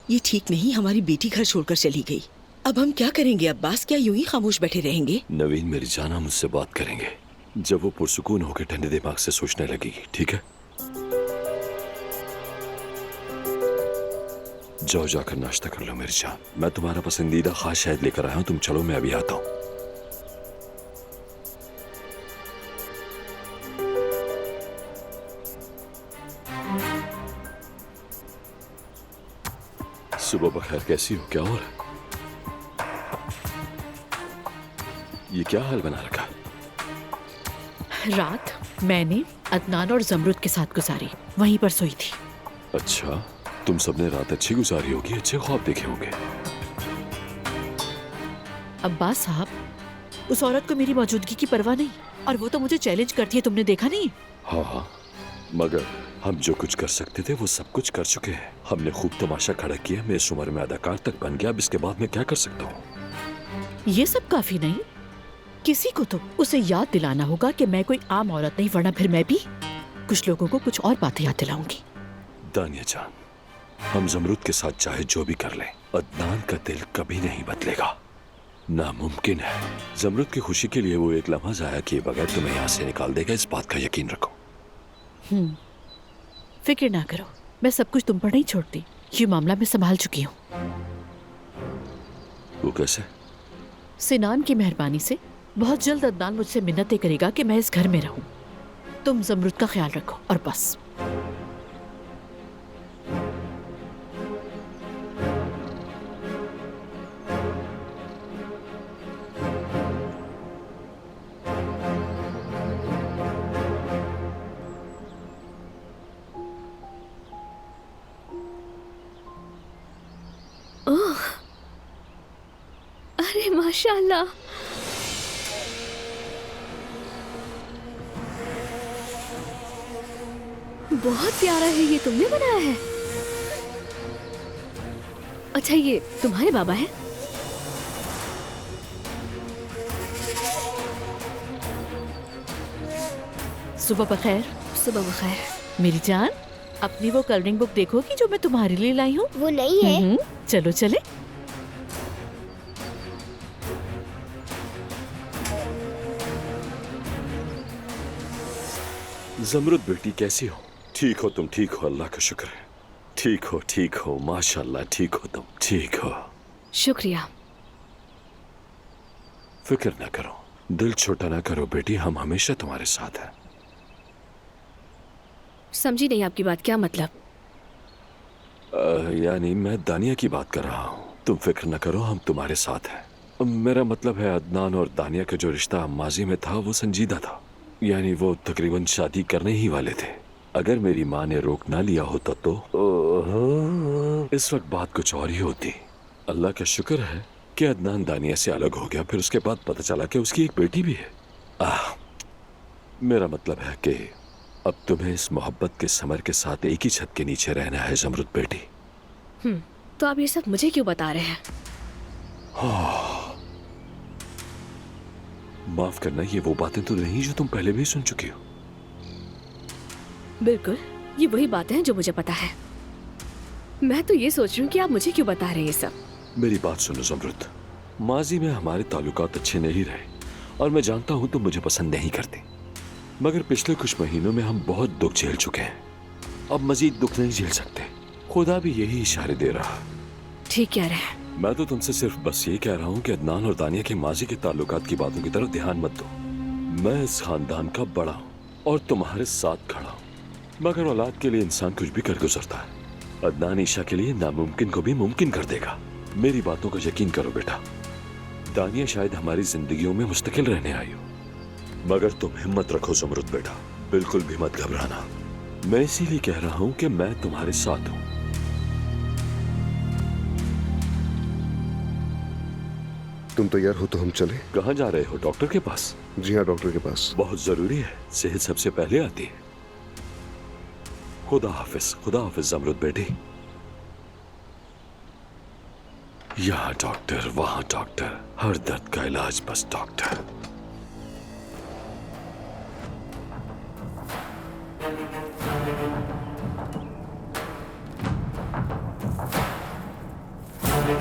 ये ठीक नहीं, हमारी बेटी घर छोड़कर चली गई। अब हम क्या करेंगे अब्बास? क्या यूं ही खामोश बैठे रहेंगे? नवीन मेरी जान, हम उससे बात करेंगे जब वो पुरसुकून होकर ठंडे दिमाग से सोचने लगेगी, ठीक है? जाओ, जाकर नाश्ता कर लो मेरी जान। मैं तुम्हारा पसंदीदा खास शहद लेकर आया हूं, तुम चलो, मैं अभी आता हूं। सुबह बखैर, कैसी हो? क्या हो रहा है? ये क्या हाल बना रखा? रात मैंने अदनान और जमरुद के साथ गुजारी, वहीं पर सोई थी। अच्छा, तुम सबने रात अच्छी गुजारी होगी, अच्छे ख्वाब देखे होंगे। अब्बास साहब, उस औरत को मेरी मौजूदगी की परवाह नहीं, और वो तो मुझे चैलेंज करती है, तुमने देखा नहीं? हाँ हाँ, मगर हम जो कुछ कर सकते थे वो सब कुछ कर चुके हैं। हमने खूब तमाशा खड़ा किया, मैं इस उम्र में अदाकार तक बन गया, अब इसके बाद मैं क्या कर सकता हूँ? ये सब काफी नहीं, किसी को तो उसे याद दिलाना होगा कि मैं कोई आम औरत नहीं, वरना फिर मैं भी कुछ लोगों को कुछ और बातें याद दिलाऊंगी। दानिया जान, हम जमरुद के साथ चाहे जो भी कर लें, अदनान का दिल कभी नहीं बदलेगा। नामुमकिन है। जमरुद की खुशी के लिए वो एक लम्हा जाया किए बगैर तुम्हें यहाँ से निकाल देगा, इस बात का यकीन रखो। फिक्र ना करो, मैं सब कुछ तुम पर नहीं छोड़ती, ये मामला मैं संभाल चुकी हूँ। वो कैसे? सिनान की मेहरबानी से बहुत जल्द अदनान मुझसे मिन्नतें करेगा कि मैं इस घर में रहूं। तुम जमरुद का ख्याल रखो और बस। ओह, अरे माशाल्लाह, बहुत प्यारा है। ये तुमने बनाया है? अच्छा, ये तुम्हारे बाबा है? सुबह बखैर। सुबह बखैर। मेरी जान, अपनी वो कलरिंग बुक देखोगी जो मैं तुम्हारे लिए लाई हूँ? वो नहीं है। चलो चले। जमरुद बेटी, कैसी हो? ठीक हो तुम? ठीक हो, अल्लाह का शुक्र है। ठीक हो माशाल्लाह, ठीक हो तुम, ठीक हो। शुक्रिया। फिक्र ना करो, दिल छोटा ना करो बेटी, हम हमेशा तुम्हारे साथ हैं। समझी नहीं आपकी बात, क्या मतलब? यानी मैं दानिया की बात कर रहा हूँ। तुम फिक्र न करो, हम तुम्हारे साथ हैं। मेरा मतलब है अदनान और दानिया का जो रिश्ता माजी में था वो संजीदा था, यानी वो तकरीबन शादी करने ही वाले थे। अगर मेरी माँ ने रोक ना लिया होता तो इस वक्त बात कुछ और ही होती। अल्लाह का शुक्र है कि अदनान दानिया से अलग हो गया, फिर उसके बाद पता चला कि उसकी एक बेटी भी है। मेरा मतलब है कि अब तुम्हें इस मोहब्बत के समर के साथ एक ही छत के नीचे रहना है जमरुद बेटी। तो आप ये सब मुझे क्यों बता रहे हैं? माफ करना, ये वो बातें तो नहीं जो तुम पहले भी सुन चुकी हो। बिल्कुल, ये वही बातें हैं जो मुझे पता है। मैं तो ये सोच रही हूँ कि आप मुझे क्यों बता रहे हैं ये सब। मेरी बात सुनो जमरुद, माजी में हमारे ताल्लुकात अच्छे नहीं रहे और मैं जानता हूँ तुम मुझे पसंद नहीं करती, मगर पिछले कुछ महीनों में हम बहुत दुख झेल चुके हैं। अब मजीद दुख नहीं झेल सकते। खुदा भी यही इशारे दे रहा। ठीक कह रहे हैं। मैं तो तुमसे सिर्फ बस ये कह रहा हूँ कि अदनान और दानिया के माजी के ताल्लुकात की बातों की तरफ ध्यान मत दो। मैं इस खानदान का बड़ा हूँ और तुम्हारे साथ खड़ा हूँ, मगर औलाद के लिए इंसान कुछ भी कर गुजरता है। अदनान ईशा के लिए नामुमकिन को भी मुमकिन कर देगा। मेरी बातों का यकीन करो बेटा। दानिया शायद हमारी जिंदगियों में मुस्तकिल रहने आई हो, मगर तुम हिम्मत रखो जमरुद बेटा, बिल्कुल भी मत घबराना। मैं इसीलिए कह रहा हूं कि मैं तुम्हारे साथ हूं। तुम तैयार हो तो हम चले? कहां जा रहे हो? डॉक्टर के पास? जी हाँ, डॉक्टर के पास। बहुत जरूरी है, सेहत सबसे पहले आती है। खुदा हाफिज जमरुद बेटी। यहाँ डॉक्टर, वहां डॉक्टर, हर दर्द का इलाज बस डॉक्टर। तो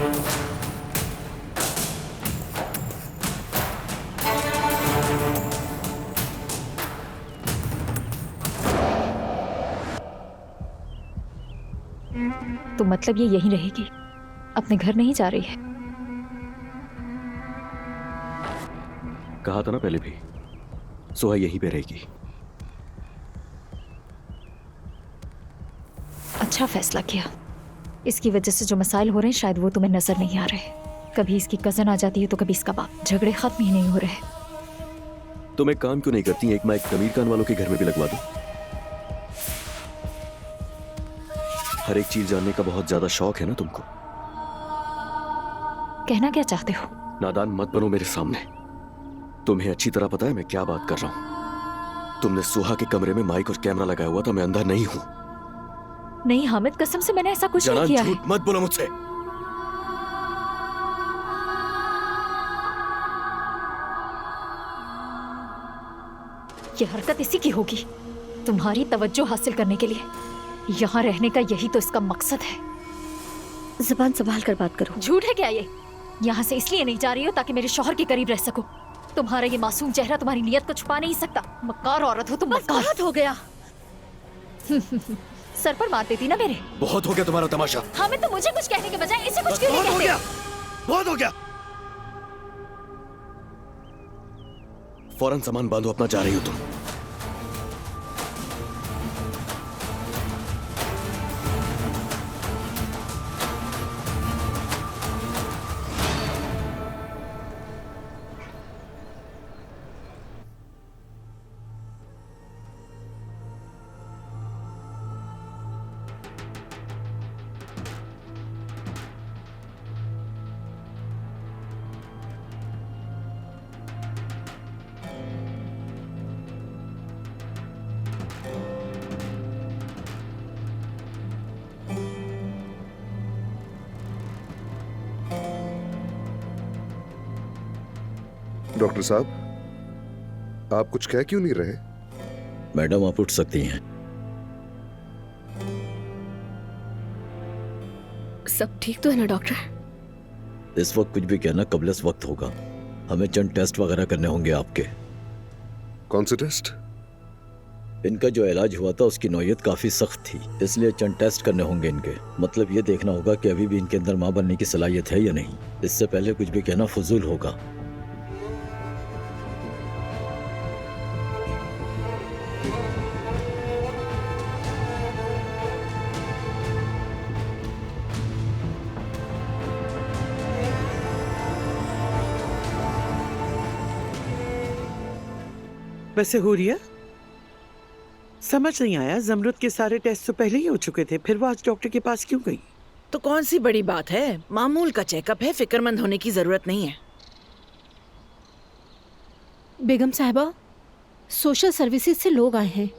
मतलब ये यहीं रहेगी, अपने घर नहीं जा रही है? कहा था ना पहले भी, सोहा यहीं पे रहेगी। अच्छा फैसला किया। इसकी वजह से जो मसाइल हो रहे हैं शायद वो तुम्हें नजर नहीं आ रहे। कभी इसकी कजन आ जाती है तो कभी इसका बाप। झगड़े खत्म ही नहीं हो रहे। तुम एक काम क्यों नहीं करती? एक माइक अमीर खान वालों के घर में भी लगवा दो। हर एक चीज जानने का बहुत ज्यादा शौक है ना तुमको। कहना क्या चाहते हो? नादान मत बनो मेरे सामने। तुम्हें अच्छी तरह पता है मैं क्या बात कर रहा हूं। तुमने सुहा के कमरे में माइक और कैमरा लगाया हुआ था, मैं अंदर नहीं हूं। नहीं हामिद, कसम से मैंने ऐसा कुछ नहीं जनान, किया है। झूठ मत बोलो मुझसे। ये हरकत इसी की होगी, तुम्हारी तवज्जो हासिल करने के लिए। यहाँ रहने का यही तो इसका मकसद है। जुबान संभाल कर बात करो। झूठ है क्या ये? यहाँ से इसलिए नहीं जा रही हो ताकि मेरे शौहर के करीब रह सको। तुम्हारा ये मासूम चेहरा तुम्हारी नियत को छुपा नहीं सकता। मक्कार औरत हो तुम, मक्कार। बहुत हो गया। सर पर मार देती ना मेरे। बहुत हो गया तुम्हारा तमाशा। हामिद, तो मुझे कुछ कहने के बजाय इसे कुछ क्यों नहीं कहते? बहुत हो गया। फौरन सामान बांधो, अपना जा रही हो तुम। डॉक्टर साहब, आप कुछ कह क्यों नहीं रहे? मैडम आप उठ सकती हैं। सब ठीक तो है ना डॉक्टर? इस वक्त कुछ भी कहना कबलस वक्त होगा। हमें चंद टेस्ट वगैरह करने होंगे आपके। कौन से टेस्ट? इनका जो इलाज हुआ था उसकी नौयत काफी सख्त थी, इसलिए चंद टेस्ट करने होंगे इनके। मतलब ये देखना होगा कि अभी भी इनके अंदर मां बनने की सलाहियत है या नहीं। इससे पहले कुछ भी कहना फजूल होगा। वैसे हुरिया, समझ नहीं आया, जमरुद के सारे टेस्ट तो पहले ही हो चुके थे, फिर वो आज डॉक्टर के पास क्यों गई? तो कौन सी बड़ी बात है, मामूल का चेकअप है, फिक्रमंद होने की जरूरत नहीं है। बेगम साहिबा, सोशल सर्विसेज से लोग आए हैं,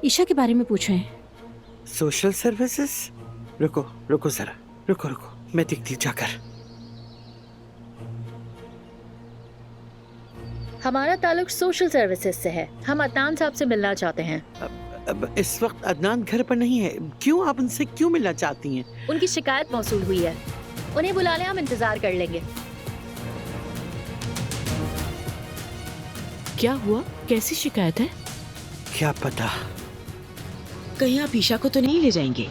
ईशा के बारे में पूछ रहे हैं। Social services? रुको रुको जरा, रुको रुको, मैं देखती हूँ जाकर। हमारा ताल्लुक सोशल सर्विसेज से है। हम अदनान साहब से मिलना चाहते हैं। अब इस वक्त अदनान घर पर नहीं है। क्यों, आप उनसे क्यों मिलना चाहती हैं? उनकी शिकायत मौसूल हुई है, उन्हें बुला लें, हम इंतजार कर लेंगे। क्या हुआ? कैसी शिकायत है? क्या पता। कहीं आप ईशा को तो नहीं ले जाएंगे?